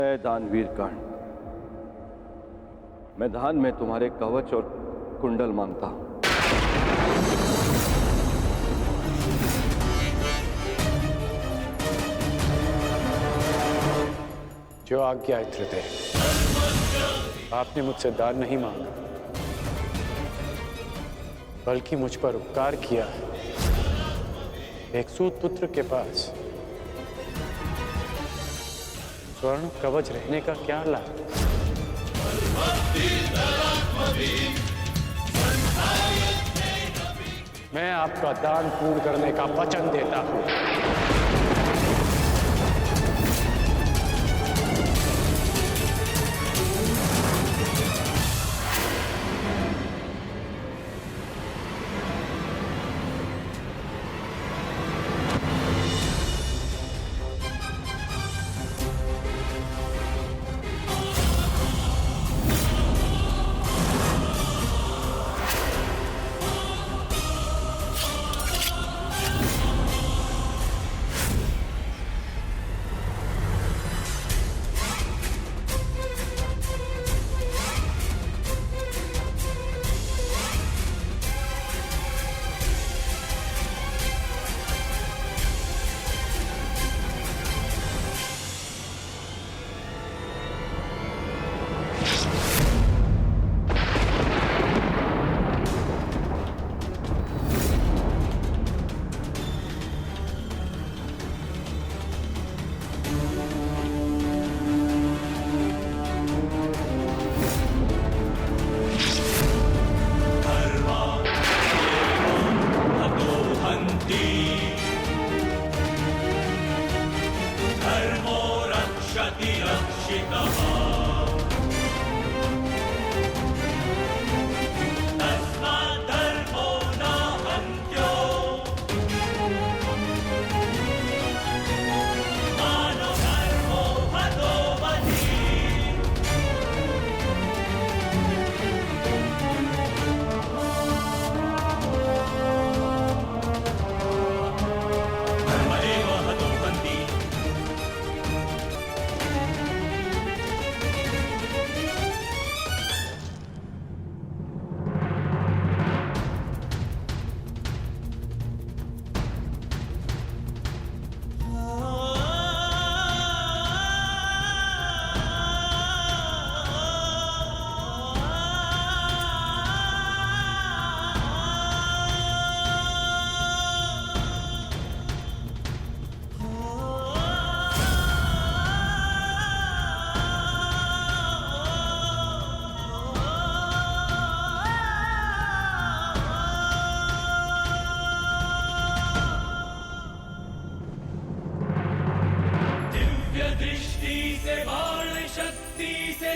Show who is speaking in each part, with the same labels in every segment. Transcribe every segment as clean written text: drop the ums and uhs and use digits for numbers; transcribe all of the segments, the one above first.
Speaker 1: मैं दानवीर कर्ण, मैं दान में तुम्हारे कवच और कुंडल मांगता हूं।
Speaker 2: जो आज्ञा है त्रिदेव, आपने मुझसे दान नहीं मांगा, बल्कि मुझ पर उपकार किया है। एक सूत पुत्र के पास स्वर्ण कवच रहने का क्या लाभ? मैं आपका दान पूर्ण करने का वचन देता हूं।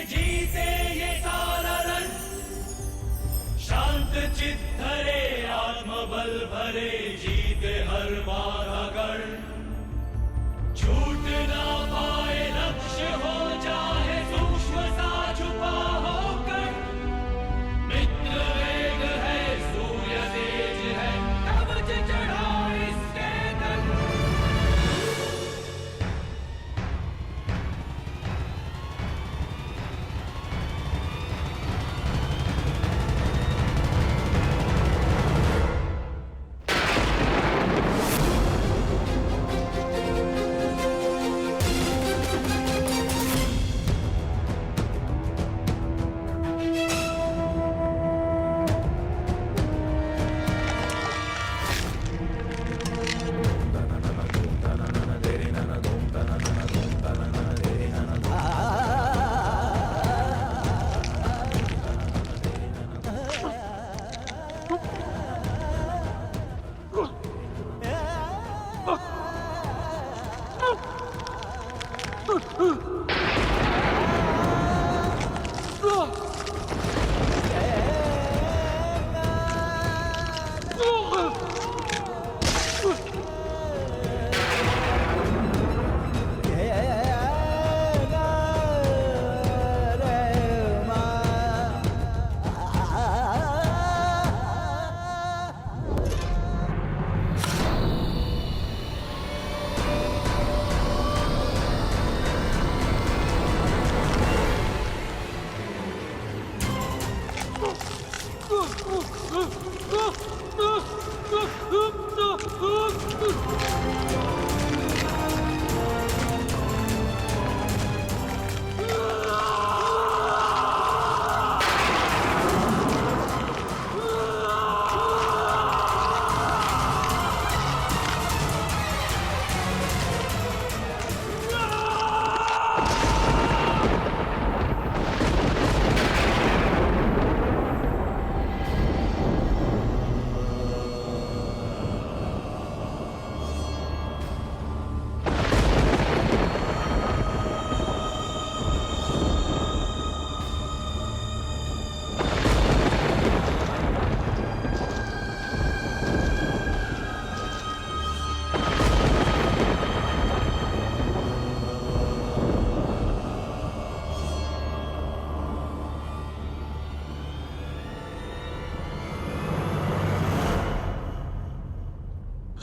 Speaker 3: जीते ये सारा रण, शांत चित धरे आत्मबल भरे, जीते हर बाधा गढ़। छूट ना पाए लक्ष्य, हो जाए सूक्ष्म सा छुपा होकर। मित्र वेग है, सूर्य तेज है, कवच चढ़ा इसके तन।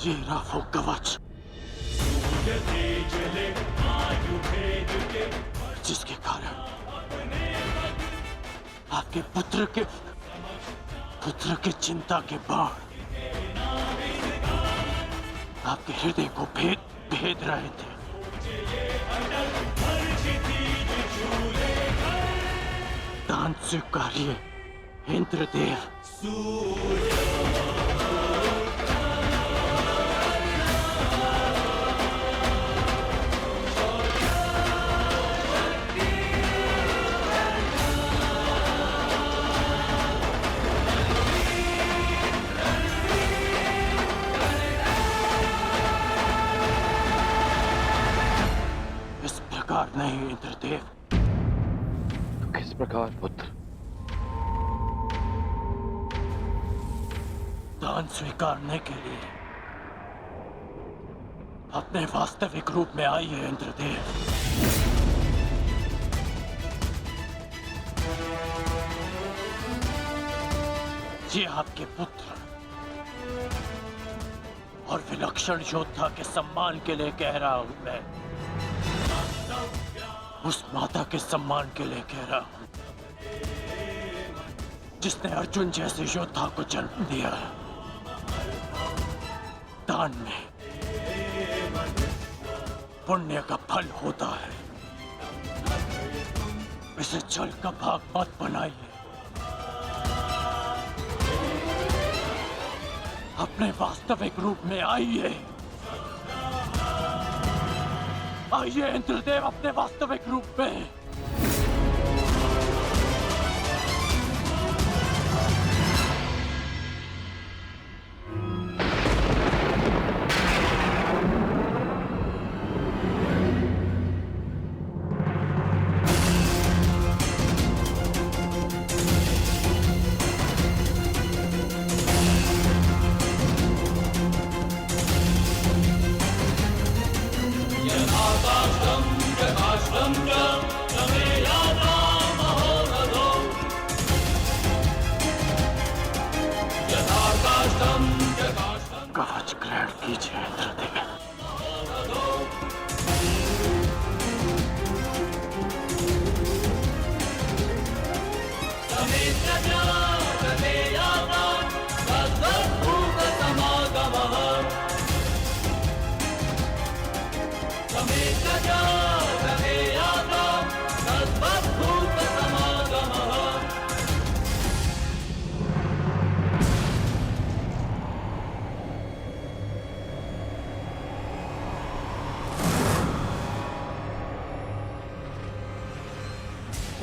Speaker 4: ये रहा वो कवच जिसके कारण आपके पुत्र के चिंता के बाण आपके हृदय को भेद रहे थे। दान स्वीकारिए इंद्रदेव। इस प्रकार नहीं इंद्रदेव।
Speaker 1: तो किस प्रकार पुत्र?
Speaker 4: दान स्वीकारने के लिए अपने वास्तविक रूप में आइए इंद्रदेव। ये आपके पुत्र और विलक्षण योद्धा के सम्मान के लिए कह रहा हूं मैं। उस माता के सम्मान के लिए कह रहा हूं जिसने अर्जुन जैसे योद्धा को जन्म दिया। दान में पुण्य का फल होता है। इसे जल का भाग मत बनाइए। अपने वास्तविक रूप में आइए। आइए इंद्रदेव अपने वास्तविक रूप में। कवच ग्रहण कीजिए इंद्रदेव।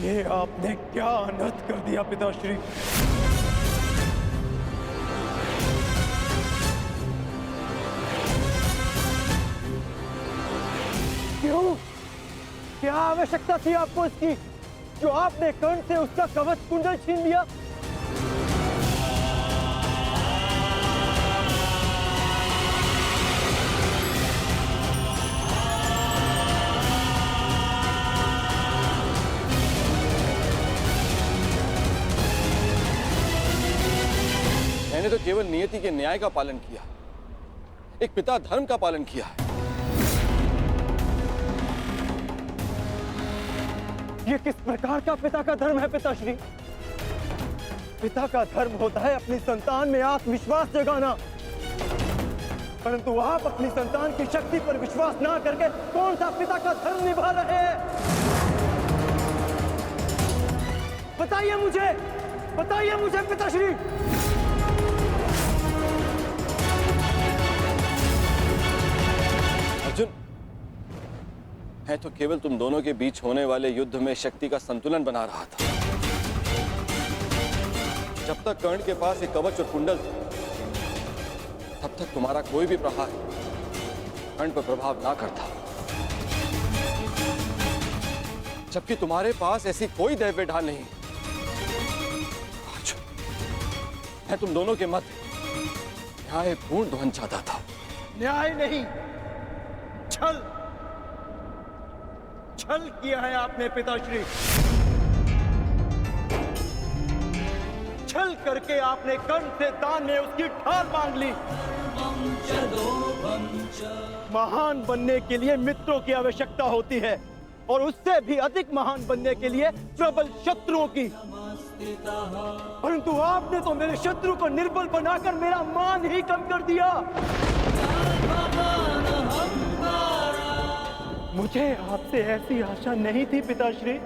Speaker 5: ये आपने क्या अनर्थ कर दिया पिताश्री। क्यों? क्या आवश्यकता थी आपको इसकी, जो आपने कर्ण से उसका कवच कुंडल छीन लिया?
Speaker 1: मैंने तो केवल नियति के न्याय का पालन किया, एक पिता धर्म का पालन किया है।
Speaker 5: ये किस प्रकार का पिता का धर्म है पिताश्री? पिता का धर्म होता है अपनी संतान में आत्मविश्वास जगाना, परंतु आप अपनी संतान की शक्ति पर विश्वास ना करके कौन सा पिता का धर्म निभा रहे हैं? बताइए मुझे पिताश्री।
Speaker 1: अर्जुन, मैं तो केवल तुम दोनों के बीच होने वाले युद्ध में शक्ति का संतुलन बना रहा था। जब तक कर्ण के पास एक कवच और कुंडल थे, तब तक तुम्हारा कोई भी प्रहार कर्ण पर प्रभाव ना करता। जबकि तुम्हारे पास ऐसी कोई दैव्य ढाल नहीं। आज मैं तुम दोनों के मध्य न्यायपूर्ण ध्वंस चाहता था।
Speaker 5: न्याय नहीं, छल किया है आपने पिताश्री। छल करके आपने कर्ण से दान में उसकी ढाल मांग ली। महान बनने के लिए मित्रों की आवश्यकता होती है और उससे भी अधिक महान बनने के लिए प्रबल शत्रुओं की। परंतु आपने तो मेरे शत्रु को निर्बल बनाकर मेरा मान ही कम कर दिया। मुझे आपसे ऐसी आशा नहीं थी पिताश्री।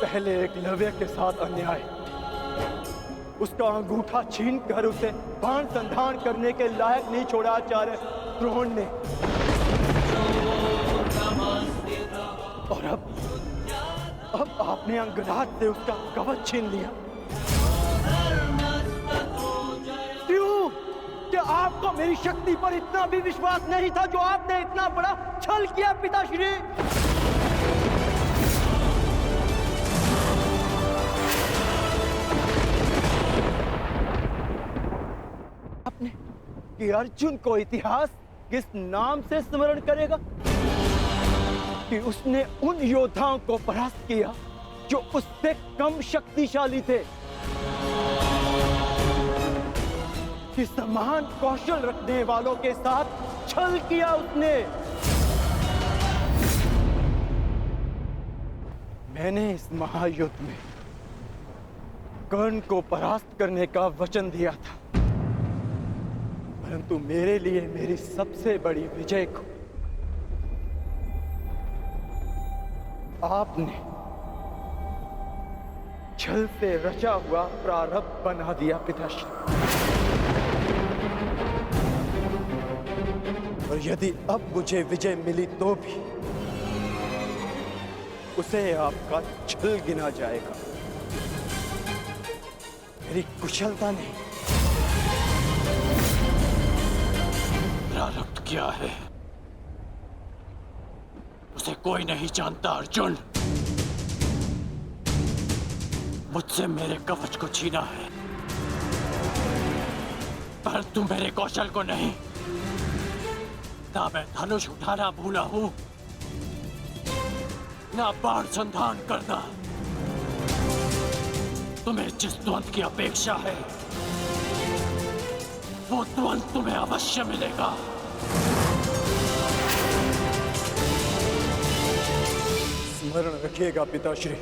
Speaker 5: पहले एकलव्य के साथ अन्याय, उसका अंगूठा छीन कर उसे बाण संधान करने के लायक नहीं छोड़ा आचार्य द्रोण ने, और अब आपने अंगराज से उसका कवच छीन लिया। क्यों? क्या आपको मेरी शक्ति पर इतना भी विश्वास नहीं था जो आपने इतना बड़ा छल किया पिताश्री? आपने कि अर्जुन को इतिहास किस नाम से स्मरण करेगा कि उसने उन योद्धाओं को परास्त किया जो उससे कम शक्तिशाली थे, कि समान कौशल रखने वालों के साथ छल किया उसने। मैंने इस महायुद्ध में कर्ण को परास्त करने का वचन दिया था, परंतु मेरे लिए मेरी सबसे बड़ी विजय को आपने छल से रचा हुआ प्रारब्ध बना दिया पिताश्री। और यदि अब मुझे विजय मिली तो भी उसे आपका छल गिना जाएगा, मेरी कुशलता नहीं।
Speaker 4: प्रारब्ध क्या है उसे कोई नहीं जानता अर्जुन। मुझसे मेरे कवच को छीना है, परंतु मेरे कौशल को नहीं। ना मैं धनुष उठाना भूला हूं, ना बाण संधान करना। तुम्हें जिस द्वंद की अपेक्षा है वो द्वंद तुम्हें अवश्य मिलेगा।
Speaker 5: स्मरण रखिएगा पिताश्री,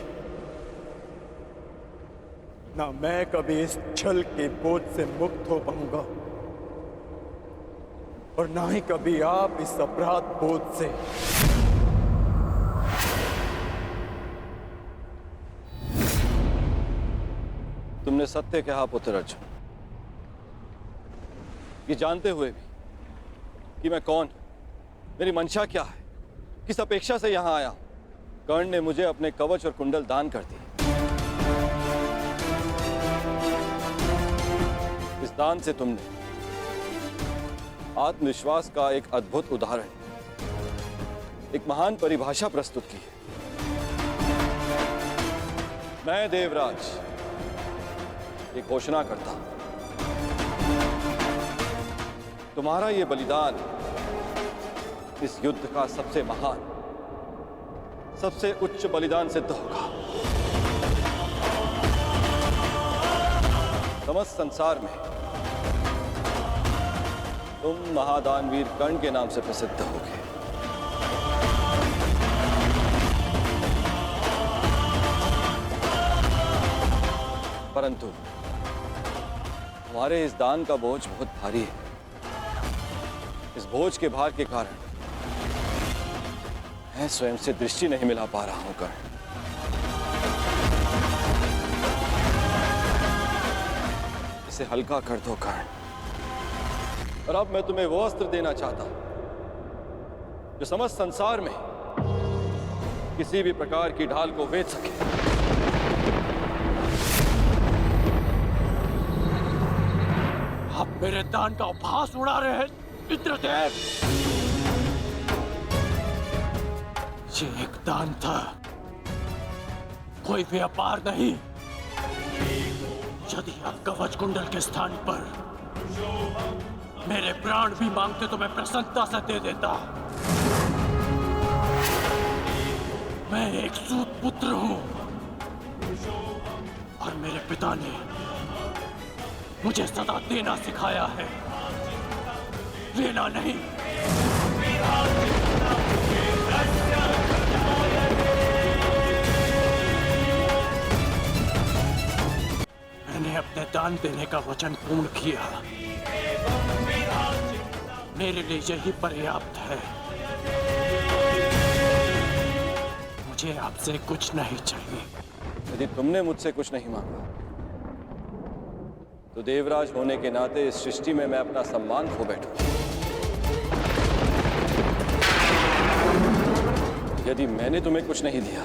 Speaker 5: ना मैं कभी इस छल के बोझ से मुक्त हो पाऊंगा और ना ही कभी आप इस अपराध बोझ से।
Speaker 1: तुमने सत्य कहा पुत्र अर्जुन, ये जानते हुए भी कि मैं कौन, मेरी मंशा क्या है, किस अपेक्षा से यहां आया हूं। कर्ण ने मुझे अपने कवच और कुंडल दान कर दिए। इस दान से तुमने आत्मविश्वास का एक अद्भुत उदाहरण, एक महान परिभाषा प्रस्तुत की है। मैं देवराज ये घोषणा करता हूं, तुम्हारा ये बलिदान इस युद्ध का सबसे महान, सबसे उच्च बलिदान सिद्ध होगा। समस्त संसार में तुम महादानवीर कर्ण के नाम से प्रसिद्ध होगे। परंतु हमारे इस दान का बोझ बहुत भारी है। इस बोझ के भार के कारण मैं स्वयं से दृष्टि नहीं मिला पा रहा हूं कर्ण। इसे हल्का कर दो कर्ण। और अब मैं तुम्हें वो अस्त्र देना चाहता हूं जो समस्त संसार में किसी भी प्रकार की ढाल को वेध सके।
Speaker 4: आप मेरे दान का उपहास उड़ा रहे हैं इंद्रदेव। ये एक दान था, कोई व्यापार नहीं। यदि आप कवच कुंडल के स्थान पर मेरे प्राण भी मांगते तो मैं प्रसन्नता से दे देता। मैं एक सूत पुत्र हूं और मेरे पिता ने मुझे सदा देना सिखाया है, लेना नहीं। मैंने अपने दान देने का वचन पूर्ण किया। मेरे लिए यही पर्याप्त है। मुझे आपसे कुछ नहीं चाहिए।
Speaker 1: यदि तुमने मुझसे कुछ नहीं मांगा तो देवराज होने के नाते इस सृष्टि में मैं अपना सम्मान खो बैठूं। यदि मैंने तुम्हें कुछ नहीं दिया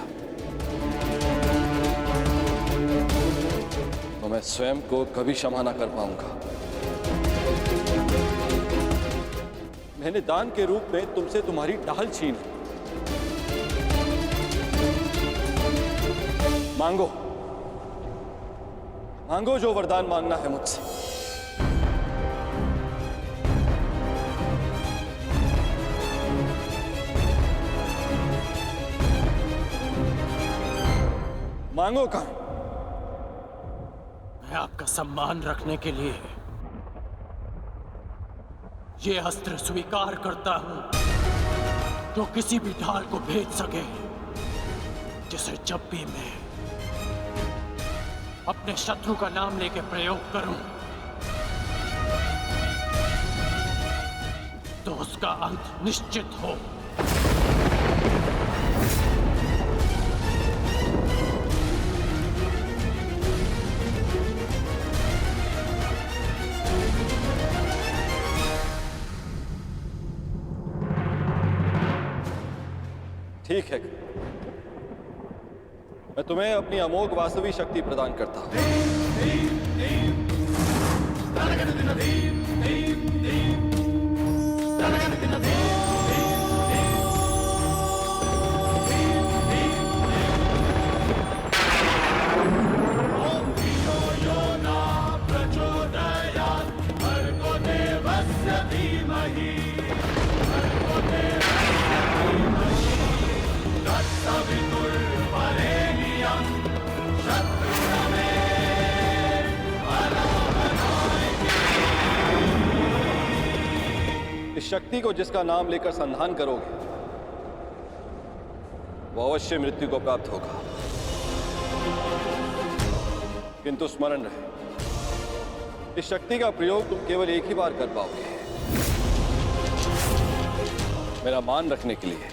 Speaker 1: तो मैं स्वयं को कभी क्षमा ना कर पाऊंगा। मैंने दान के रूप में तुमसे तुम्हारी ढाल छीनी। मांगो, मांगो जो वरदान मांगना है मुझसे। मांगो कर्ण।
Speaker 4: मैं आपका सम्मान रखने के लिए ये अस्त्र स्वीकार करता हूं, जो किसी भी ढाल को भेद सके, जिसे जब भी मैं अपने शत्रु का नाम लेके प्रयोग करूं तो उसका अंत निश्चित हो।
Speaker 1: ठीक है, मैं तुम्हें अपनी अमोघ वास्तविक शक्ति प्रदान करता हूं। इस शक्ति को जिसका नाम लेकर संधान करोगे वो अवश्य मृत्यु को प्राप्त होगा, किंतु स्मरण रहे, इस शक्ति का प्रयोग तुम केवल एक ही बार कर पाओगे, मेरा मान रखने के लिए।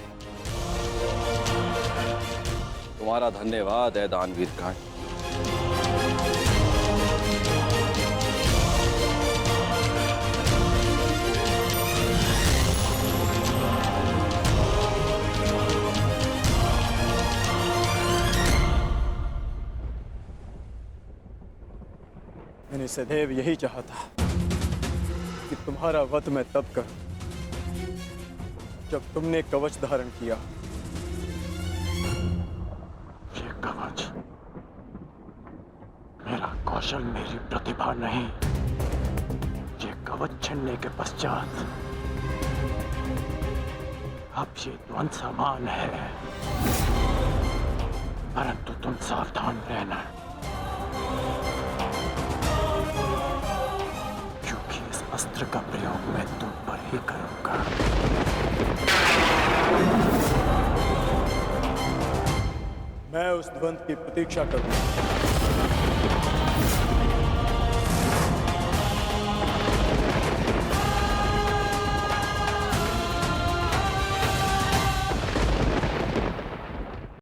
Speaker 1: तुम्हारा धन्यवाद है दानवीर कर्ण।
Speaker 5: मैंने सदैव यही चाहा था कि तुम्हारा वध मैं तब करूं जब तुमने कवच धारण किया।
Speaker 4: ये कवच मेरा कौशल, मेरी प्रतिभा नहीं। ये कवच छिनने के पश्चात अब ये द्वंद समान है, परंतु तुम सावधान रहना, क्योंकि इस अस्त्र का प्रयोग मैं तुम पर ही करूंगा।
Speaker 5: मैं उस द्वंद की प्रतीक्षा करूंगा।